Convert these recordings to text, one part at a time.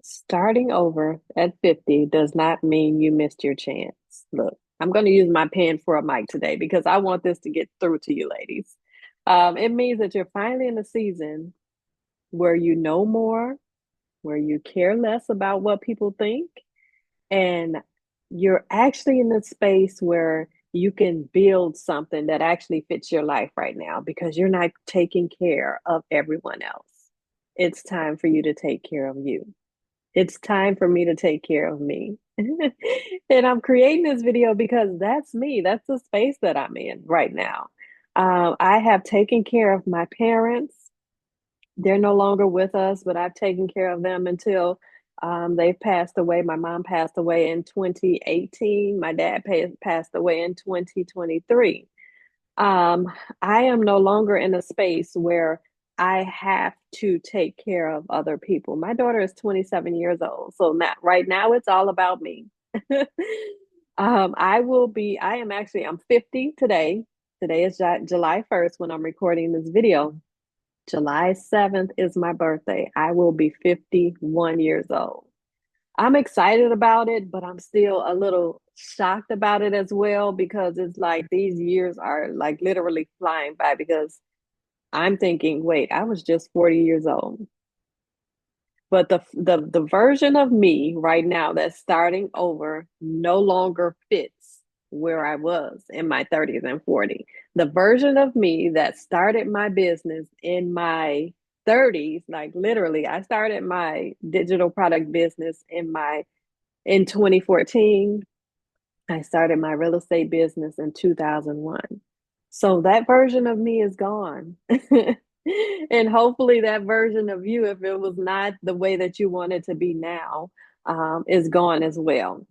Starting over at 50 does not mean you missed your chance. Look, I'm going to use my pen for a mic today because I want this to get through to you ladies. It means that you're finally in a season where you know more, where you care less about what people think, and you're actually in a space where you can build something that actually fits your life right now because you're not taking care of everyone else. It's time for you to take care of you. It's time for me to take care of me. And I'm creating this video because that's me. That's the space that I'm in right now. I have taken care of my parents. They're no longer with us, but I've taken care of them until they've passed away. My mom passed away in 2018. My dad passed away in 2023. Um, I am no longer in a space where I have to take care of other people. My daughter is 27 years old. So now, right now, it's all about me. I'm 50 today. Today is July 1st when I'm recording this video. July 7th is my birthday. I will be 51 years old. I'm excited about it, but I'm still a little shocked about it as well because it's like these years are like literally flying by because I'm thinking, wait, I was just 40 years old. But the version of me right now that's starting over no longer fits where I was in my 30s and 40s. The version of me that started my business in my 30s, like literally, I started my digital product business in 2014. I started my real estate business in 2001. So that version of me is gone. And hopefully that version of you, if it was not the way that you want it to be now, is gone as well.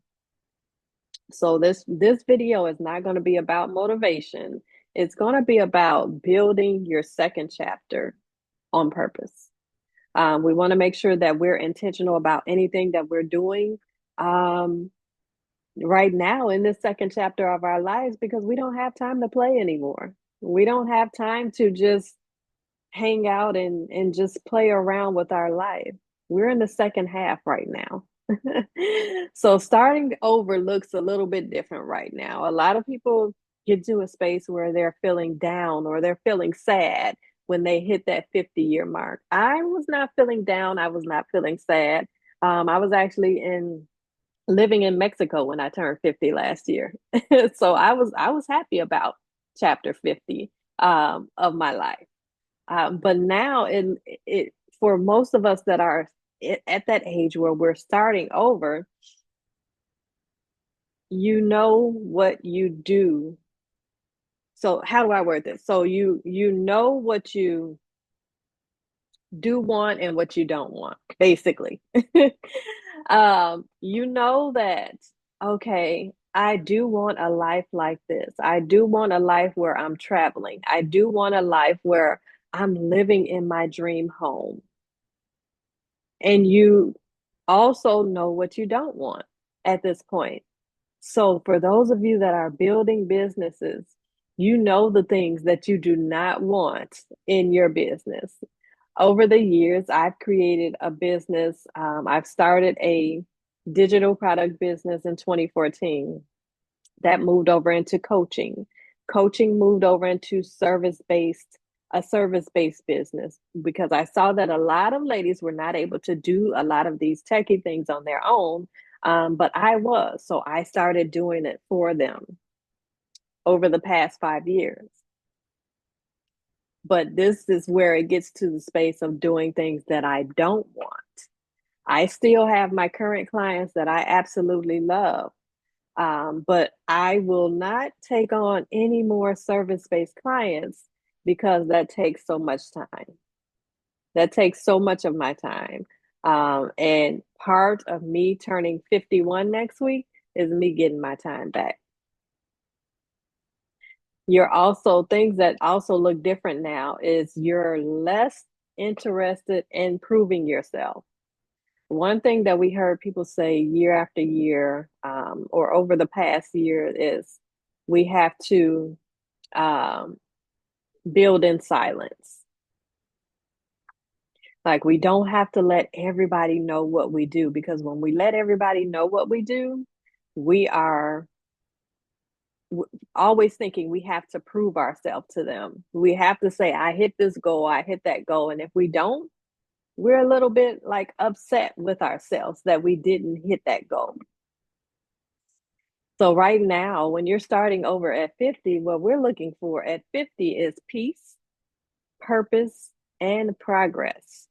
So this video is not going to be about motivation. It's going to be about building your second chapter on purpose. We want to make sure that we're intentional about anything that we're doing. Um, right now in this second chapter of our lives because we don't have time to play anymore. We don't have time to just hang out and just play around with our life. We're in the second half right now. So starting over looks a little bit different right now. A lot of people get to a space where they're feeling down or they're feeling sad when they hit that 50-year mark. I was not feeling down. I was not feeling sad. I was actually in living in Mexico when I turned 50 last year. So I was happy about chapter 50 of my life. But now it for most of us that are at that age where we're starting over, you know what you do. So how do I word this? So you know what you do want and what you don't want, basically. You know that, okay, I do want a life like this. I do want a life where I'm traveling. I do want a life where I'm living in my dream home. And you also know what you don't want at this point. So, for those of you that are building businesses, you know the things that you do not want in your business. Over the years, I've created a business. I've started a digital product business in 2014 that moved over into coaching. Coaching moved over into a service-based business because I saw that a lot of ladies were not able to do a lot of these techie things on their own, but I was. So I started doing it for them over the past 5 years. But this is where it gets to the space of doing things that I don't want. I still have my current clients that I absolutely love. But I will not take on any more service-based clients because that takes so much time. That takes so much of my time. And part of me turning 51 next week is me getting my time back. You're also things that also look different now is you're less interested in proving yourself. One thing that we heard people say year after year, or over the past year, is we have to um, build in silence. Like, we don't have to let everybody know what we do, because when we let everybody know what we do, we are always thinking we have to prove ourselves to them. We have to say, I hit this goal, I hit that goal. And if we don't, we're a little bit like upset with ourselves that we didn't hit that goal. So right now, when you're starting over at 50, what we're looking for at 50 is peace, purpose, and progress.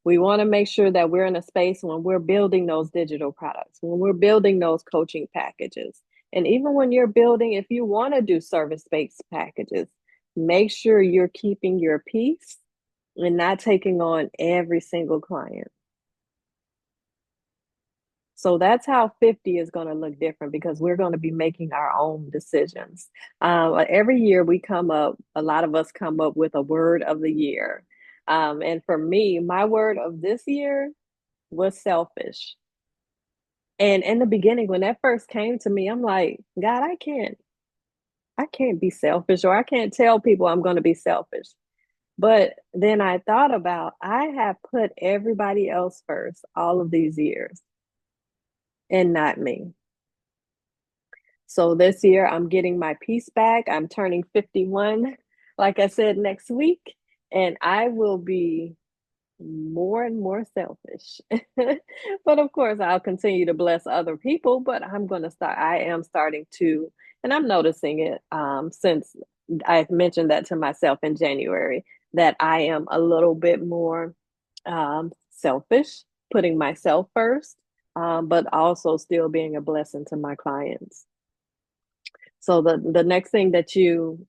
We want to make sure that we're in a space when we're building those digital products, when we're building those coaching packages. And even when you're building, if you want to do service-based packages, make sure you're keeping your peace and not taking on every single client. So that's how 50 is going to look different, because we're going to be making our own decisions. Every year a lot of us come up with a word of the year. And for me, my word of this year was selfish. And in the beginning, when that first came to me, I'm like, God, I can't be selfish, or I can't tell people I'm going to be selfish. But then I thought about, I have put everybody else first all of these years and not me. So this year I'm getting my peace back. I'm turning 51, like I said, next week, and I will be more and more selfish. But of course, I'll continue to bless other people, but I am starting to, and I'm noticing it since I've mentioned that to myself in January, that I am a little bit more selfish, putting myself first, but also still being a blessing to my clients. So the next thing that you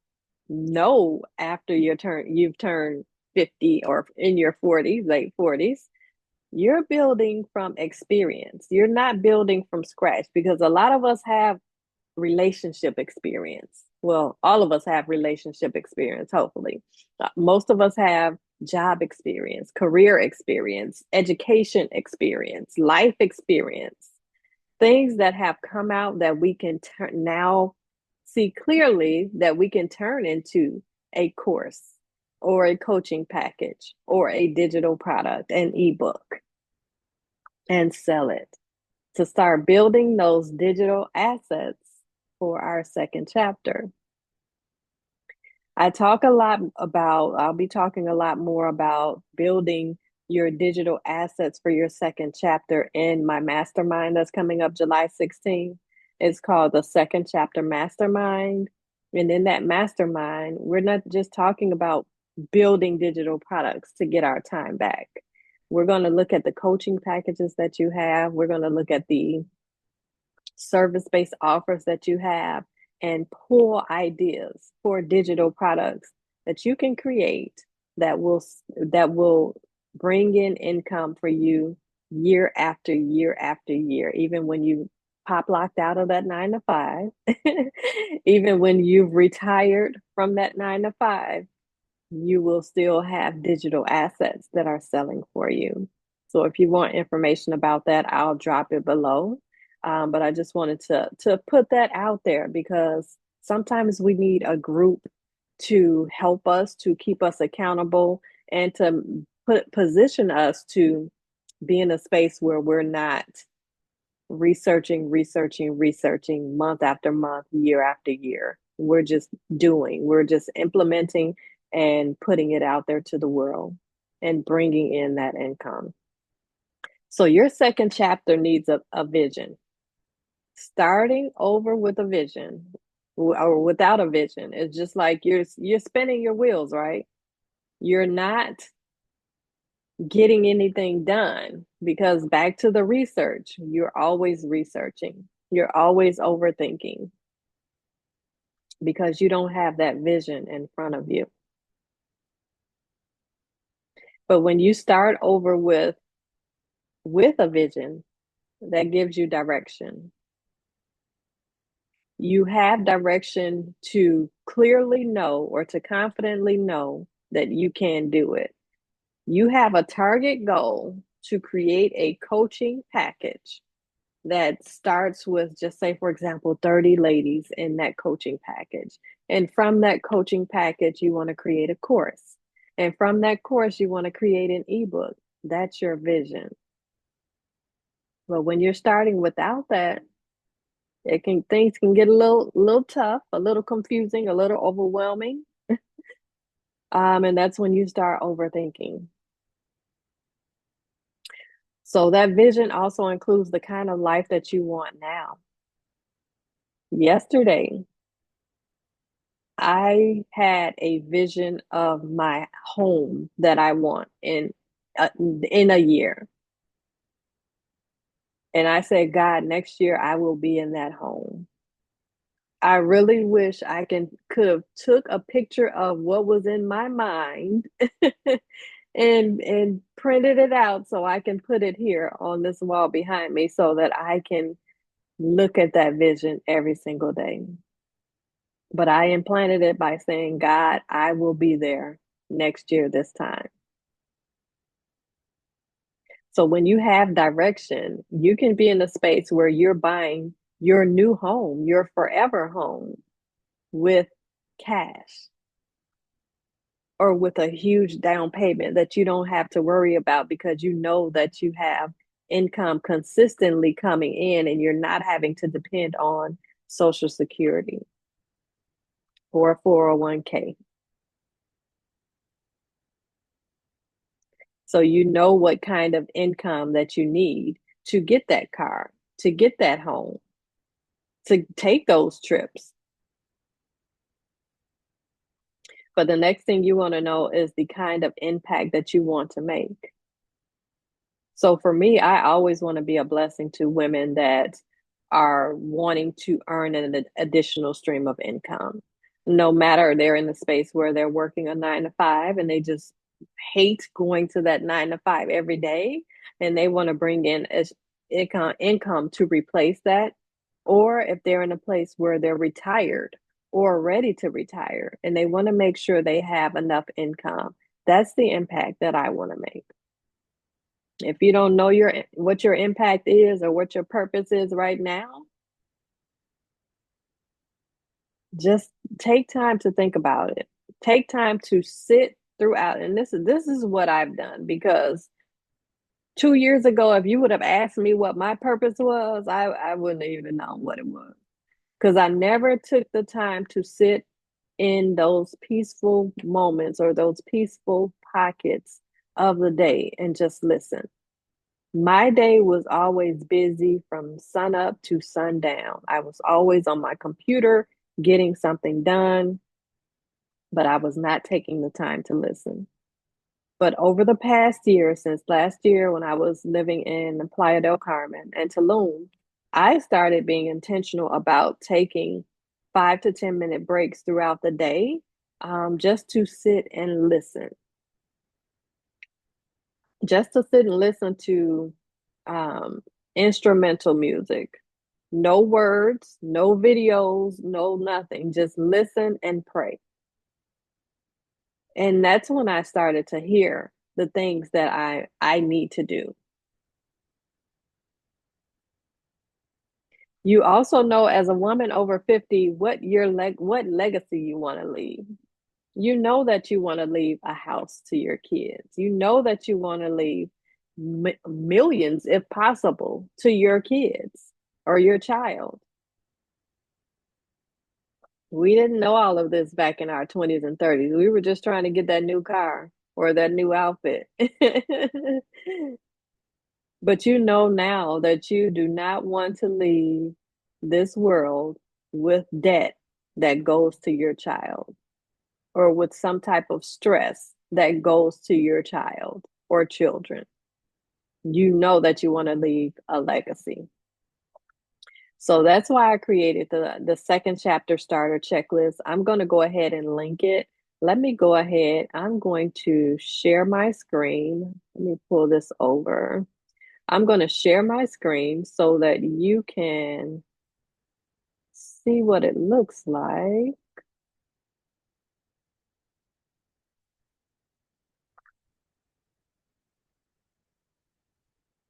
know after you've turned 50 or in your 40s, late 40s, you're building from experience. You're not building from scratch, because a lot of us have relationship experience. Well, all of us have relationship experience, hopefully. Most of us have job experience, career experience, education experience, life experience, things that have come out that we can now see clearly that we can turn into a course or a coaching package or a digital product, an ebook, and sell it to start building those digital assets for our second chapter. I'll be talking a lot more about building your digital assets for your second chapter in my mastermind that's coming up July 16th. It's called the Second Chapter Mastermind. And in that mastermind, we're not just talking about building digital products to get our time back. We're going to look at the coaching packages that you have. We're going to look at the service-based offers that you have, and pull ideas for digital products that you can create that will bring in income for you year after year after year, even when you pop locked out of that 9 to 5, even when you've retired from that 9 to 5, you will still have digital assets that are selling for you. So if you want information about that, I'll drop it below. But I just wanted to put that out there, because sometimes we need a group to help us, to keep us accountable, and to position us to be in a space where we're not researching month after month, year after year. We're just implementing and putting it out there to the world and bringing in that income. So your second chapter needs a vision. Starting over with a vision or without a vision is just like you're spinning your wheels, right? You're not getting anything done, because back to the research, you're always researching. You're always overthinking because you don't have that vision in front of you. But when you start over with a vision, that gives you direction. You have direction to clearly know, or to confidently know, that you can do it. You have a target goal to create a coaching package that starts with, just say, for example, 30 ladies in that coaching package. And from that coaching package, you want to create a course. And from that course, you want to create an ebook. That's your vision. But when you're starting without that, things can get a little tough, a little confusing, a little overwhelming. And that's when you start overthinking. So that vision also includes the kind of life that you want now. Yesterday, I had a vision of my home that I want in a year. And I said, God, next year I will be in that home. I really wish I could have took a picture of what was in my mind and printed it out so I can put it here on this wall behind me so that I can look at that vision every single day. But I implanted it by saying, God, I will be there next year this time. So when you have direction, you can be in a space where you're buying your new home, your forever home with cash or with a huge down payment that you don't have to worry about because you know that you have income consistently coming in and you're not having to depend on Social Security or a 401k. So you know what kind of income that you need to get that car, to get that home, to take those trips. But the next thing you want to know is the kind of impact that you want to make. So for me, I always want to be a blessing to women that are wanting to earn an additional stream of income. No matter they're in the space where they're working a 9 to 5 and they just hate going to that 9 to 5 every day and they want to bring in as income to replace that. Or if they're in a place where they're retired or ready to retire and they want to make sure they have enough income. That's the impact that I want to make. If you don't know what your impact is or what your purpose is right now, just take time to think about it. Take time to sit throughout. And this is what I've done because 2 years ago, if you would have asked me what my purpose was, I wouldn't have even known what it was. Because I never took the time to sit in those peaceful moments or those peaceful pockets of the day and just listen. My day was always busy from sun up to sundown. I was always on my computer getting something done, but I was not taking the time to listen. But over the past year, since last year when I was living in Playa del Carmen and Tulum, I started being intentional about taking 5 to 10 minute breaks throughout the day, just to sit and listen, just to sit and listen to um, instrumental music. No words, no videos, no nothing. Just listen and pray. And that's when I started to hear the things that I need to do. You also know as a woman over 50 what legacy you want to leave. You know that you want to leave a house to your kids. You know that you want to leave millions if possible to your kids or your child. We didn't know all of this back in our 20s and 30s. We were just trying to get that new car or that new outfit. But you know now that you do not want to leave this world with debt that goes to your child or with some type of stress that goes to your child or children. You know that you want to leave a legacy. So that's why I created the second chapter starter checklist. I'm going to go ahead and link it. Let me go ahead. I'm going to share my screen. Let me pull this over. I'm going to share my screen so that you can see what it looks like.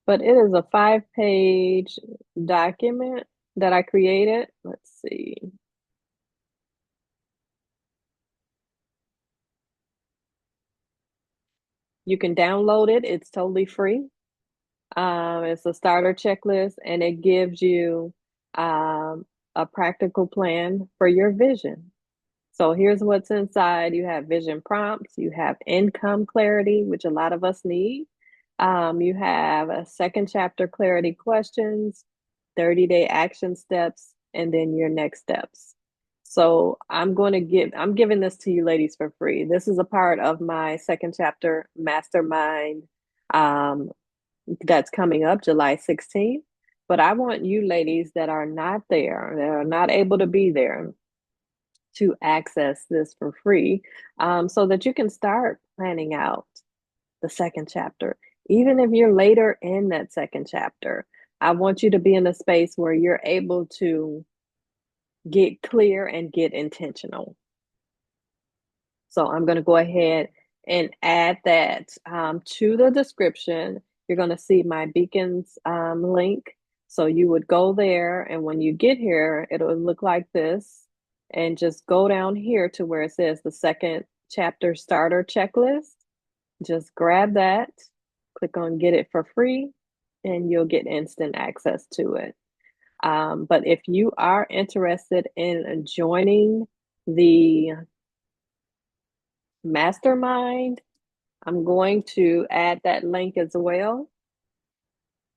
But it is a 5-page document that I created. Let's see. You can download it. It's totally free. It's a starter checklist and it gives you um, a practical plan for your vision. So here's what's inside. You have vision prompts, you have income clarity, which a lot of us need. You have a second chapter clarity questions, 30-day action steps, and then your next steps. So I'm giving this to you ladies for free. This is a part of my second chapter mastermind um, that's coming up July 16th. But I want you ladies that are not there, that are not able to be there, to access this for free so that you can start planning out the second chapter. Even if you're later in that second chapter, I want you to be in a space where you're able to get clear and get intentional. So I'm going to go ahead and add that to the description. You're going to see my beacons link. So you would go there, and when you get here, it'll look like this. And just go down here to where it says the second chapter starter checklist. Just grab that, click on get it for free, and you'll get instant access to it. But if you are interested in joining the mastermind, I'm going to add that link as well.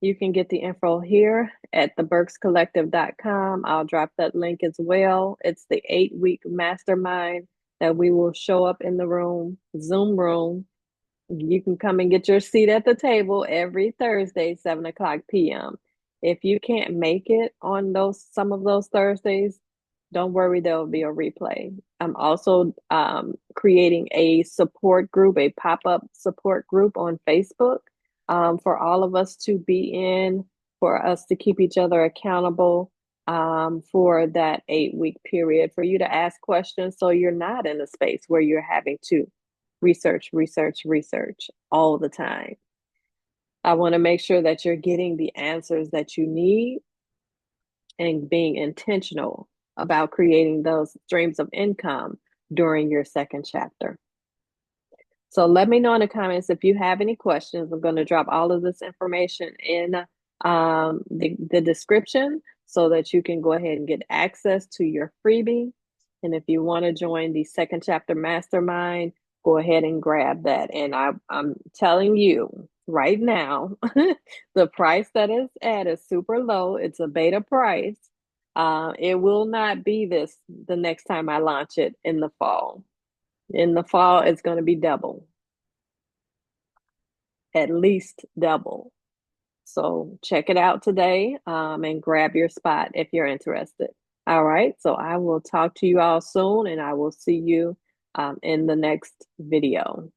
You can get the info here at theburkscollective.com. I'll drop that link as well. It's the 8-week mastermind that we will show up in the room, Zoom room. You can come and get your seat at the table every Thursday, 7 o'clock p.m. If you can't make it on some of those Thursdays, don't worry, there will be a replay. I'm also creating a support group, a pop-up support group on Facebook for all of us to be in, for us to keep each other accountable for that 8-week period, for you to ask questions so you're not in a space where you're having to research all the time. I want to make sure that you're getting the answers that you need and being intentional about creating those streams of income during your second chapter. So let me know in the comments if you have any questions. I'm going to drop all of this information in the description so that you can go ahead and get access to your freebie. And if you want to join the second chapter mastermind, go ahead and grab that. And I'm telling you right now, the price that is at is super low. It's a beta price. It will not be this the next time I launch it in the fall. In the fall, it's going to be double, at least double. So check it out today and grab your spot if you're interested. All right. So I will talk to you all soon, and I will see you in the next video.